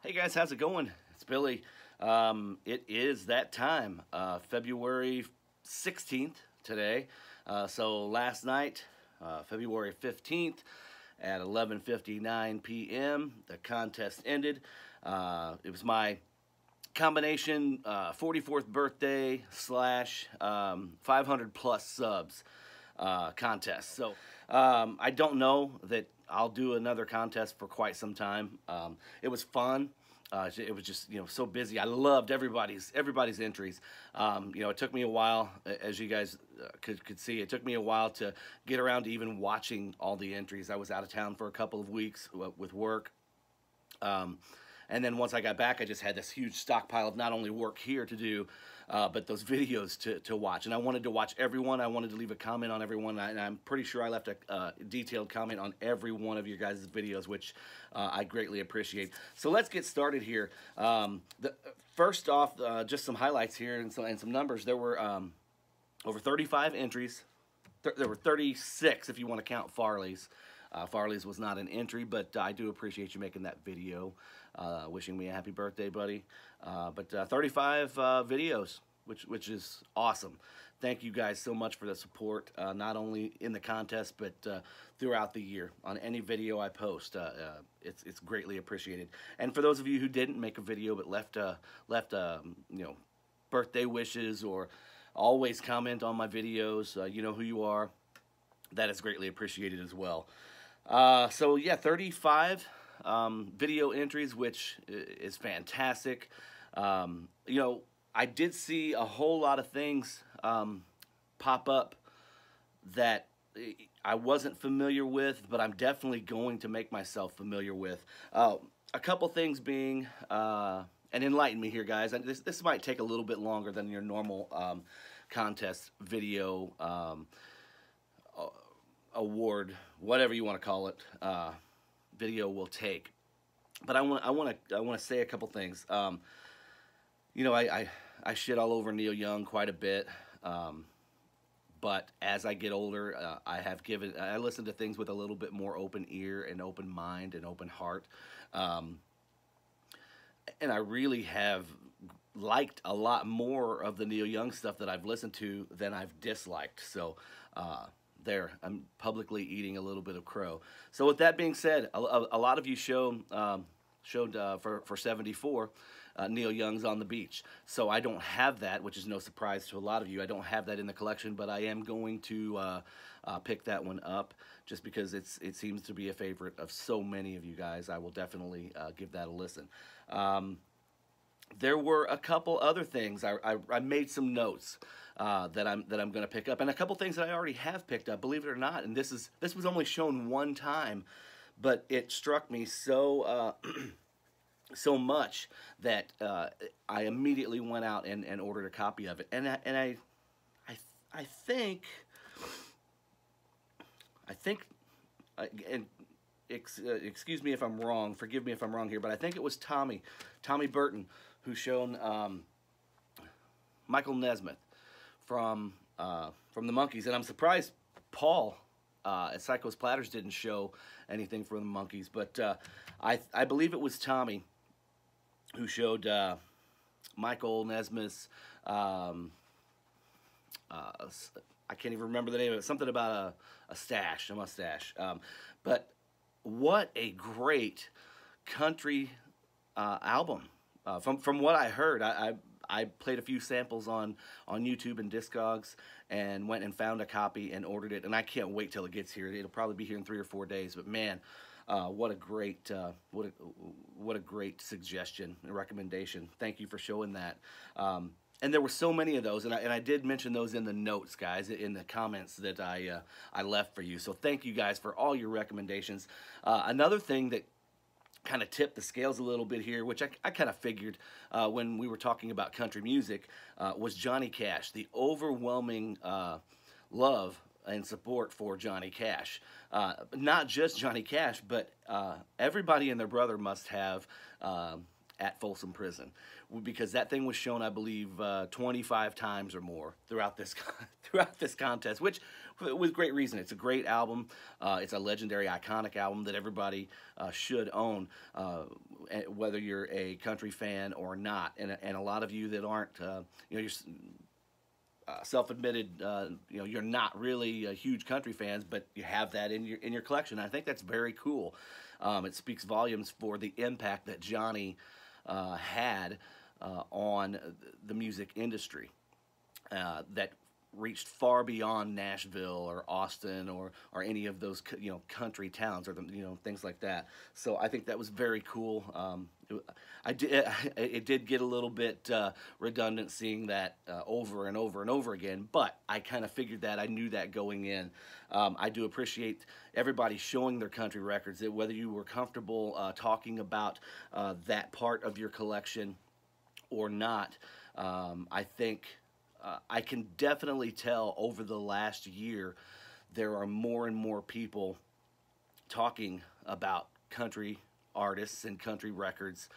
Hey guys, how's it going? It's Billy. It is that time, February 16th today. So last night, February 15th at 11:59 p.m., the contest ended. It was my combination 44th birthday slash 500 plus subs contest. So I don't know that I'll do another contest for quite some time. It was fun. It was just so busy. I loved everybody's entries. It took me a while, as you guys could see. It took me a while to get around to even watching all the entries. I was out of town for a couple of weeks with work. And then once I got back, I just had this huge stockpile of not only work here to do, but those videos to watch. And I wanted to watch everyone. I wanted to leave a comment on everyone. And I'm pretty sure I left a detailed comment on every one of your guys' videos, which I greatly appreciate. So let's get started here. First off, just some highlights here and some numbers. There were over 35 entries. There were 36 if you want to count Farley's. Farley's was not an entry, but I do appreciate you making that video, wishing me a happy birthday, buddy. But 35 videos, which is awesome. Thank you guys so much for the support, not only in the contest, but throughout the year on any video I post. It's greatly appreciated. And for those of you who didn't make a video but left birthday wishes or always comment on my videos, you know who you are. That is greatly appreciated as well. So yeah, 35 video entries, which is fantastic. I did see a whole lot of things pop up that I wasn't familiar with, but I'm definitely going to make myself familiar with. A couple things being, and enlighten me here, guys. This might take a little bit longer than your normal contest video award, whatever you want to call it, video will take. But I want to say a couple things. I shit all over Neil Young quite a bit. But as I get older, I listen to things with a little bit more open ear and open mind and open heart. And I really have liked a lot more of the Neil Young stuff that I've listened to than I've disliked. So, I'm publicly eating a little bit of crow. So with that being said, a lot of you showed for 74 Neil Young's On the Beach. So I don't have that, which is no surprise to a lot of you. I don't have that in the collection, but I am going to pick that one up just because it seems to be a favorite of so many of you guys. I will definitely give that a listen. There were a couple other things. I made some notes that I'm going to pick up, and a couple things that I already have picked up. Believe it or not, and this was only shown one time, but it struck me so so much that I immediately went out and ordered a copy of it. And I think and excuse me if I'm wrong. Forgive me if I'm wrong here, but I think it was Tommy Burton who shown Michael Nesmith from the Monkees, and I'm surprised Paul at Psycho's Platters didn't show anything from the Monkees, but I believe it was Tommy who showed Michael Nesmith's I can't even remember the name of it, something about a mustache, but what a great country album. From what I heard, I played a few samples on YouTube and Discogs and went and found a copy and ordered it, and I can't wait till it gets here. It'll probably be here in 3 or 4 days, but man, what a great suggestion and recommendation. Thank you for showing that. And there were so many of those, and I did mention those in the notes, guys, in the comments that I left for you. So thank you guys for all your recommendations. Another thing that kind of tipped the scales a little bit here, which I kind of figured when we were talking about country music, was Johnny Cash. The overwhelming love and support for Johnny Cash. Not just Johnny Cash, but everybody and their brother must have at Folsom Prison, because that thing was shown, I believe, 25 times or more throughout this contest, which with great reason. It's a great album. It's a legendary, iconic album that everybody should own, whether you're a country fan or not. And a lot of you that aren't, you're self-admitted, you're not really huge country fans, but you have that in your collection. I think that's very cool. It speaks volumes for the impact that Johnny had on the music industry, that reached far beyond Nashville or Austin or any of those country towns or things like that. So I think that was very cool. It did get a little bit redundant seeing that over and over and over again, but I kind of figured that. I knew that going in. I do appreciate everybody showing their country records, whether you were comfortable talking about that part of your collection or not. I think I can definitely tell over the last year there are more and more people talking about country artists and country records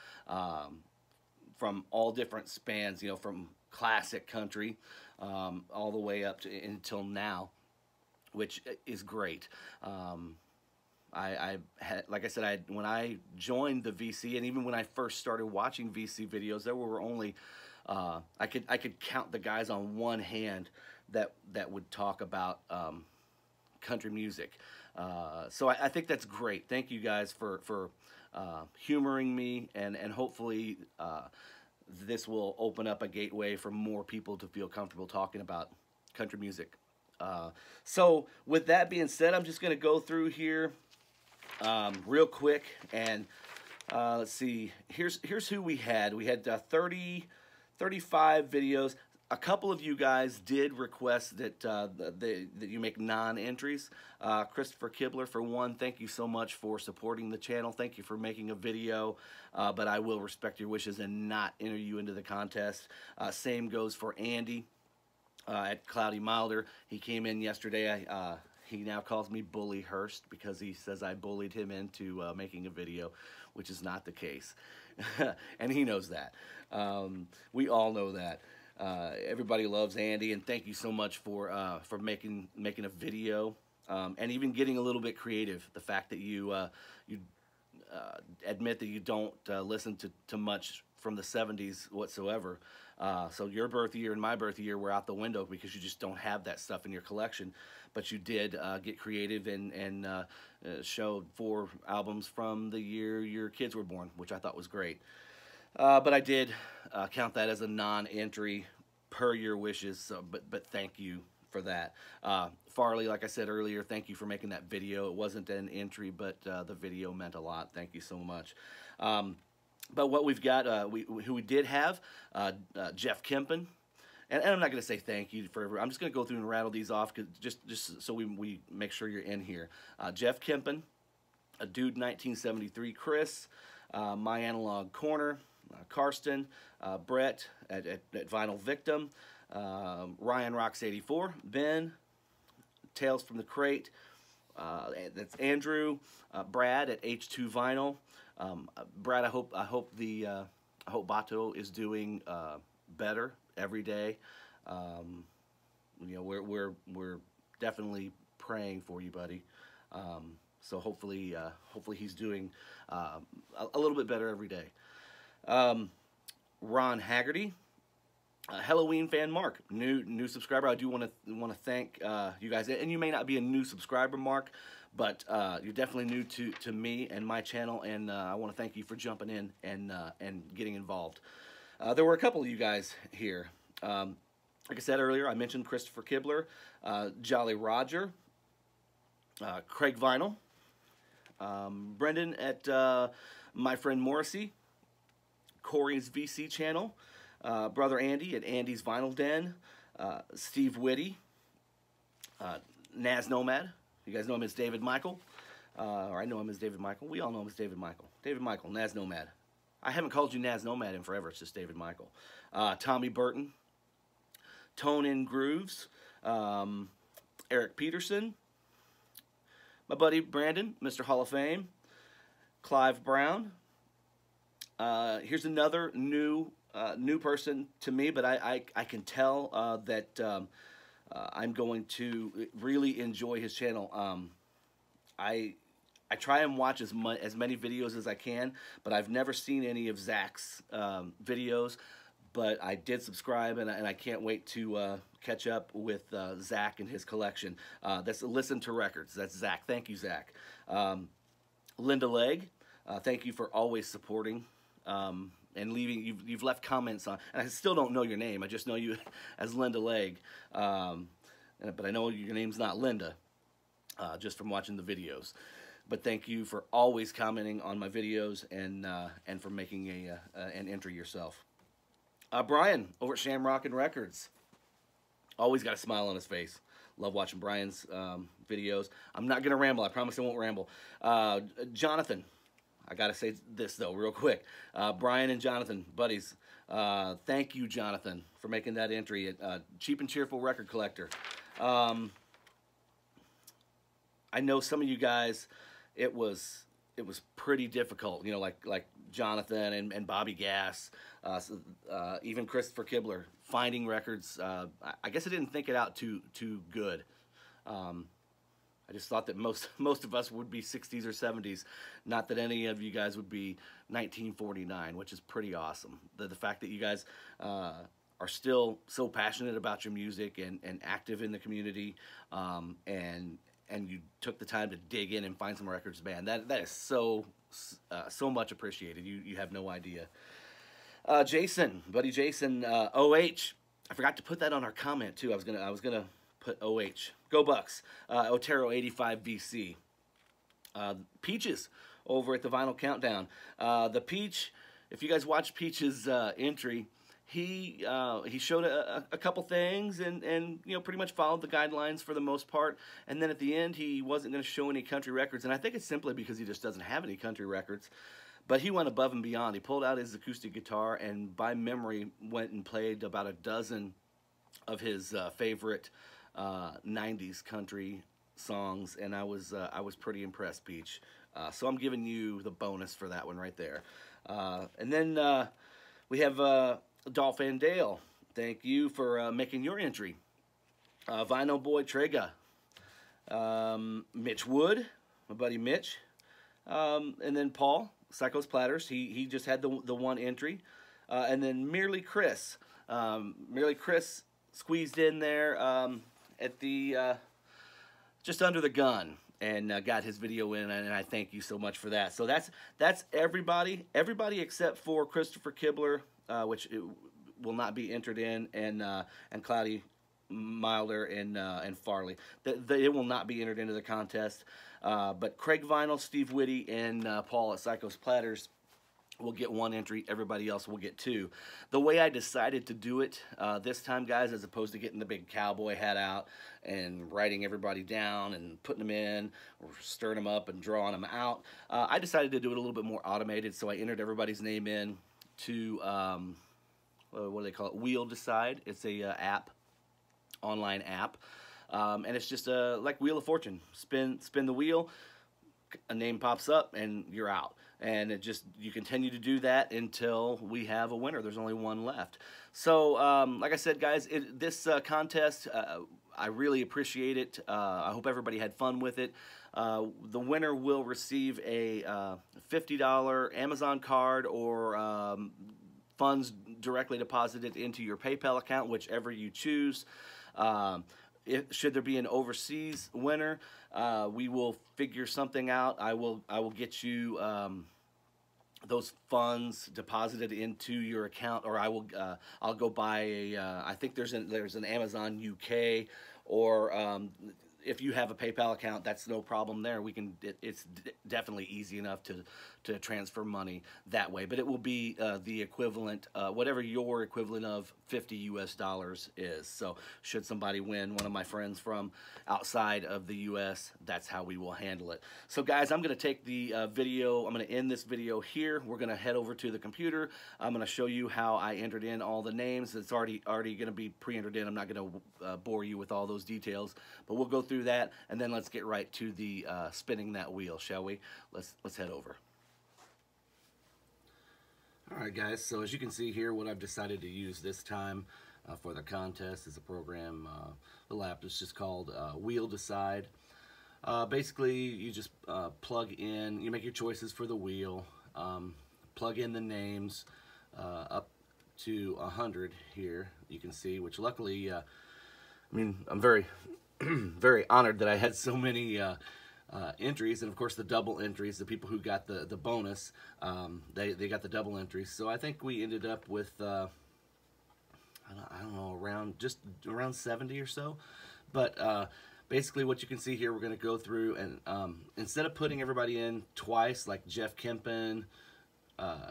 from all different spans, from classic country all the way up to until now, which is great. I had, like I said, when I joined the VC, and even when I first started watching VC videos, there were only I could count the guys on one hand that would talk about country music. So I think that's great. Thank you guys for humoring me, and hopefully this will open up a gateway for more people to feel comfortable talking about country music. So with that being said, I'm just going to go through here real quick, and let's see. Here's who we had. We had 35 videos. A couple of you guys did request that that you make non-entries. Christopher Kibler, for one, thank you so much for supporting the channel. Thank you for making a video, but I will respect your wishes and not enter you into the contest. Same goes for Andy at Cloudy Milder. He came in yesterday. He now calls me Bully Hurst because he says I bullied him into making a video, which is not the case. And he knows that. We all know that. Everybody loves Andy, and thank you so much for making a video, and even getting a little bit creative. The fact that you admit that you don't listen to much from the 70s whatsoever. So your birth year and my birth year were out the window because you just don't have that stuff in your collection. But you did get creative and showed 4 albums from the year your kids were born, which I thought was great. But I did count that as a non-entry per your wishes, so, but thank you for that. Farley, like I said earlier, thank you for making that video. It wasn't an entry, but the video meant a lot. Thank you so much. But what we've got, who we did have, Jeff Kempen. And I'm not going to say thank you for I'm just going to go through and rattle these off just so we make sure you're in here. Jeff Kempen, A Dude 1973, Chris, My Analog Corner, Karsten, Brett at Vinyl Victim, Ryan Rocks 84, Ben, Tales from the Crate, that's Andrew, Brad at H2 Vinyl. Brad, I hope Bato is doing better every day. We're definitely praying for you, buddy. So hopefully he's doing a little bit better every day. Ron Haggerty, Halloween fan Mark, new subscriber. I do want to thank you guys, and you may not be a new subscriber, Mark, but you're definitely new to me and my channel, and I want to thank you for jumping in and getting involved. There were a couple of you guys here. Like I said earlier, I mentioned Christopher Kibler, Jolly Roger, Craig Vinyl, Brendan at My Friend Morrissey, Corey's VC channel, Brother Andy at Andy's Vinyl Den, Steve Whitty, Naz Nomad. You guys know him as David Michael, or I know him as David Michael. We all know him as David Michael. David Michael, Naz Nomad. I haven't called you Naz Nomad in forever. It's just David Michael. Tommy Burton, Tone in Grooves, Eric Peterson, my buddy Brandon, Mr. Hall of Fame, Clive Brown. Here's another new person to me, but I can tell that I'm going to really enjoy his channel. I try and watch as many videos as I can, but I've never seen any of Zach's videos. But I did subscribe, and I can't wait to catch up with Zach and his collection. That's Listen to Records. That's Zach. Thank you, Zach. Linda Legg, thank you for always supporting and leaving. You've left comments on, and I still don't know your name. I just know you as Linda Legg, but I know your name's not Linda, just from watching the videos. But thank you for always commenting on my videos and for making an entry yourself. Brian over at Shamrock and Records. Always got a smile on his face. Love watching Brian's videos. I'm not going to ramble. I promise I won't ramble. Jonathan. I got to say this, though, real quick. Brian and Jonathan, buddies. Thank you, Jonathan, for making that entry at Cheap and Cheerful Record Collector. I know some of you guys, it was pretty difficult, you know, like Jonathan and Bobby Gass, even Christopher Kibler, finding records. I guess I didn't think it out too good. I just thought that most of us would be 60s or 70s, not that any of you guys would be 1949, which is pretty awesome. The fact that you guys are still so passionate about your music and active in the community, and you took the time to dig in and find some records, man. That is so much appreciated. You have no idea. Jason, buddy Jason, OH. I forgot to put that on our comment too. I was gonna put OH. Go Bucks. Otero 85 VC. Peaches over at the Vinyl Countdown. The Peach. If you guys watch Peach's entry, he showed a couple things and you know, pretty much followed the guidelines for the most part, and then at the end he wasn't going to show any country records, and I think it's simply because he just doesn't have any country records. But he went above and beyond. He pulled out his acoustic guitar and by memory went and played about a dozen of his favorite 90s country songs, and I was pretty impressed, Peach. So I'm giving you the bonus for that one right there. And then we have Dolph Van Dale. Thank you for making your entry. Vinyl Boy Trega. Mitch Wood, my buddy Mitch. And then Paul, Psychos Platters. He just had the one entry. And then Merely Chris. Merely Chris squeezed in there at the just under the gun and got his video in, and I thank you so much for that. So that's everybody except for Christopher Kibler, which will not be entered in, and Cloudy Milder and Farley. It will not be entered into the contest. But Craig Vinyl, Steve Whitty, and Paul at Psychos Platters will get one entry. Everybody else will get two. The way I decided to do it this time, guys, as opposed to getting the big cowboy hat out and writing everybody down and putting them in or stirring them up and drawing them out, I decided to do it a little bit more automated. So I entered everybody's name in to what do they call it? Wheel Decide. It's a app, online app, and it's just like Wheel of Fortune. Spin the wheel, a name pops up, and you're out. And you continue to do that until we have a winner. There's only one left. So, like I said, guys, this contest, I really appreciate it. I hope everybody had fun with it. The winner will receive a $50 Amazon card or funds directly deposited into your PayPal account, whichever you choose. Should there be an overseas winner, we will figure something out. I will get you those funds deposited into your account, or I'll go buy a. I think there's an Amazon UK, or if you have a PayPal account, that's no problem there. It's definitely easy enough to transfer money that way. But it will be the equivalent, whatever your equivalent of $50 US is. So should somebody win, one of my friends from outside of the US, that's how we will handle it. So guys, I'm going to take the video. I'm going to end this video here. We're going to head over to the computer. I'm going to show you how I entered in all the names. It's already going to be pre-entered in. I'm not going to bore you with all those details, but we'll go through that, and then let's get right to the spinning that wheel, shall we? Let's head over. All right, guys, so as you can see here, what I've decided to use this time, for the contest. Is a program, the app is just called Wheel Decide. Basically, you just plug in, you make your choices for the wheel, plug in the names up to 100 here, you can see, which luckily, I mean, I'm very, very honored that I had so many entries, and of course the double entries, the people who got the bonus, they got the double entries. So I think we ended up with, I don't know, just around 70 or so. But basically what you can see here, we're going to go through and instead of putting everybody in twice, like Jeff Kempen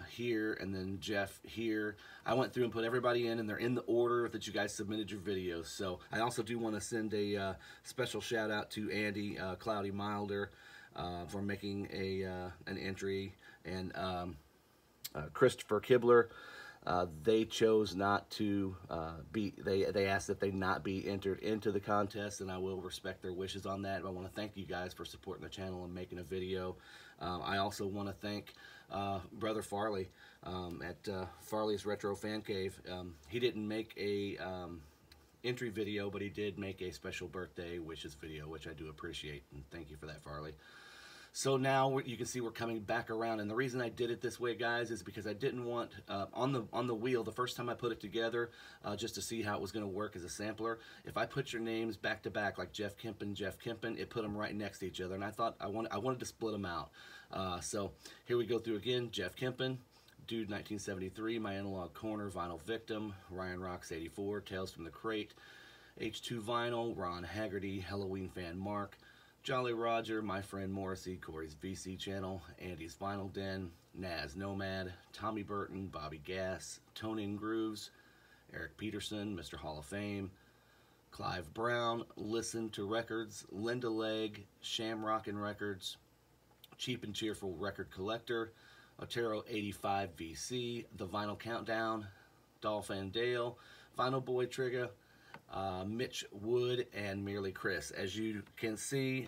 here and then Jeff here, I went through and put everybody in, and they're in the order that you guys submitted your videos. So I also do want to send a special shout out to Andy Cloudy Milder for making an entry, and Christopher Kibler. They chose not to they asked that they not be entered into the contest, and I will respect their wishes on that. But I want to thank you guys for supporting the channel and making a video. I also want to thank Brother Farley at Farley's Retro Fan Cave. He didn't make a entry video, but he did make a special birthday wishes video, which I do appreciate, and thank you for that, Farley. So now you can see we're coming back around, and the reason I did it this way, guys, is because I didn't want on the wheel, the first time I put it together, just to see how it was going to work as a sampler. If I put your names back to back, like Jeff Kempen, it put them right next to each other, and I thought I wanted to split them out. So here we go through again. Jeff Kempen, Dude 1973, My Analog Corner, Vinyl Victim, Ryan Rocks 84, Tales from the Crate, H2 Vinyl, Ron Haggerty, Halloween Fan Mark, Jolly Roger, My Friend Morrissey, Corey's VC Channel, Andy's Vinyl Den, Naz Nomad, Tommy Burton, Bobby Gass, Tony and Grooves, Eric Peterson, Mr. Hall of Fame, Clive Brown, Listen to Records, Linda Legg, Shamrockin' Records, Cheap and Cheerful Record Collector, Otero 85 VC, The Vinyl Countdown, Dolph and Dale, Vinyl Boy Trigger, Mitch Wood, and Merely Chris. As you can see,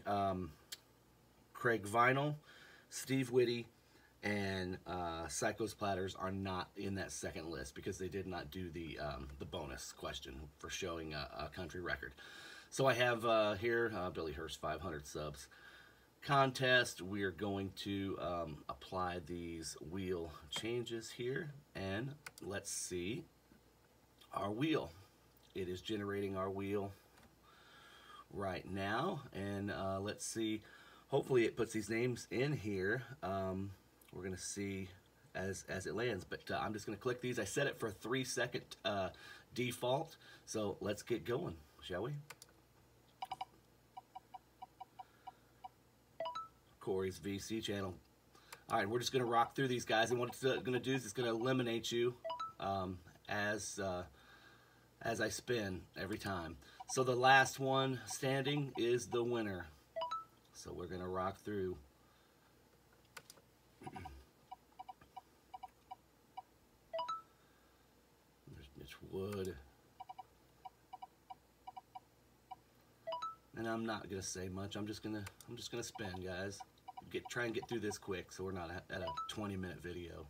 Craig Vinyl, Steve Whitty, and Psycho's Platters are not in that second list because they did not do the bonus question for showing a country record. So I have here Billy Hurst 500 subs contest. We are going to apply these wheel changes here, and let's see our wheel. It is generating our wheel right now, and let's see. Hopefully it puts these names in here. We're gonna see as it lands, but I'm just gonna click these. I set it for 3-second default, so let's get going, shall we? Corey's VC Channel. All right, we're just gonna rock through these guys, and what it's gonna do is it's gonna eliminate you as I spin every time. So the last one standing is the winner. So we're gonna rock through. There's Mitch Wood. And I'm not gonna say much. I'm just gonna spin, guys. Try and get through this quick so we're not at a 20-minute video.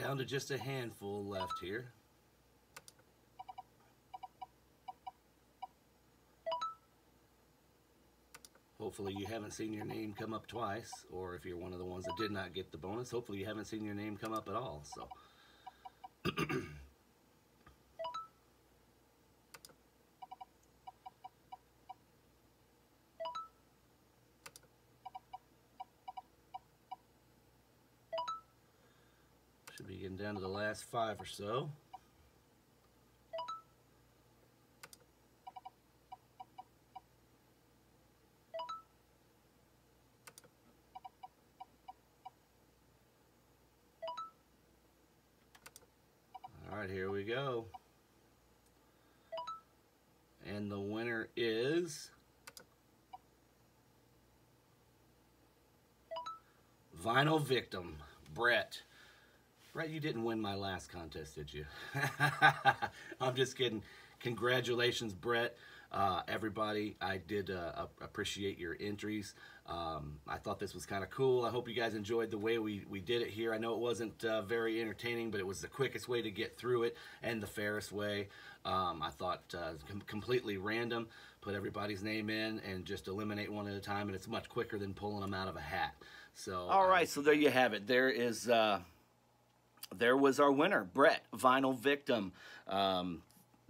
down to just a handful left here. Hopefully you haven't seen your name come up twice, or if you're one of the ones that did not get the bonus, hopefully you haven't seen your name come up at all. So should be getting down to the last 5 or so. All right, here we go. And the winner is Vinyl Victim, Brett. Brett, you didn't win my last contest, did you? I'm just kidding. Congratulations, Brett. Everybody, I did appreciate your entries. I thought this was kind of cool. I hope you guys enjoyed the way we did it here. I know it wasn't very entertaining, but it was the quickest way to get through it and the fairest way. I thought completely random, put everybody's name in and just eliminate one at a time, and it's much quicker than pulling them out of a hat. So all right, so there you have it. There was our winner, Brett, Vinyl Victim.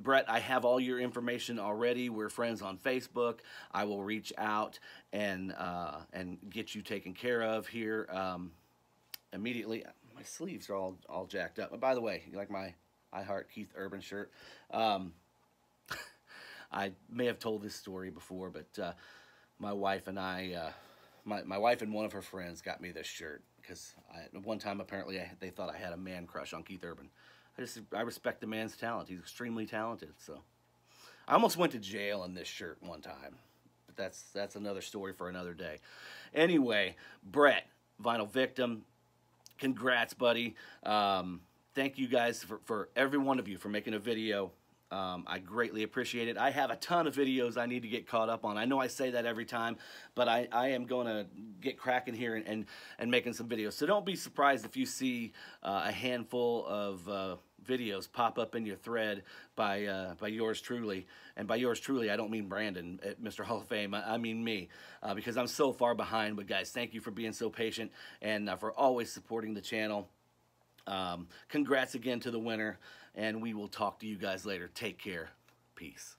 Brett, I have all your information already. We're friends on Facebook. I will reach out and get you taken care of here immediately. My sleeves are all jacked up. By the way, you like my I Heart Keith Urban shirt? I may have told this story before, but my wife and I, my wife and one of her friends got me this shirt because one time apparently they thought I had a man crush on Keith Urban. I respect the man's talent. He's extremely talented. So I almost went to jail in this shirt one time, but that's another story for another day. Anyway, Brett, Vinyl Victim, congrats, buddy. Thank you guys for every one of you for making a video. I greatly appreciate it. I have a ton of videos I need to get caught up on. I know I say that every time, but I am going to get cracking here and making some videos. So don't be surprised if you see a handful of videos pop up in your thread by yours truly. And by yours truly, I don't mean Brandon at Mr. Hall of Fame. I mean me, because I'm so far behind. But guys, thank you for being so patient and for always supporting the channel. Congrats again to the winner, and we will talk to you guys later. Take care. Peace.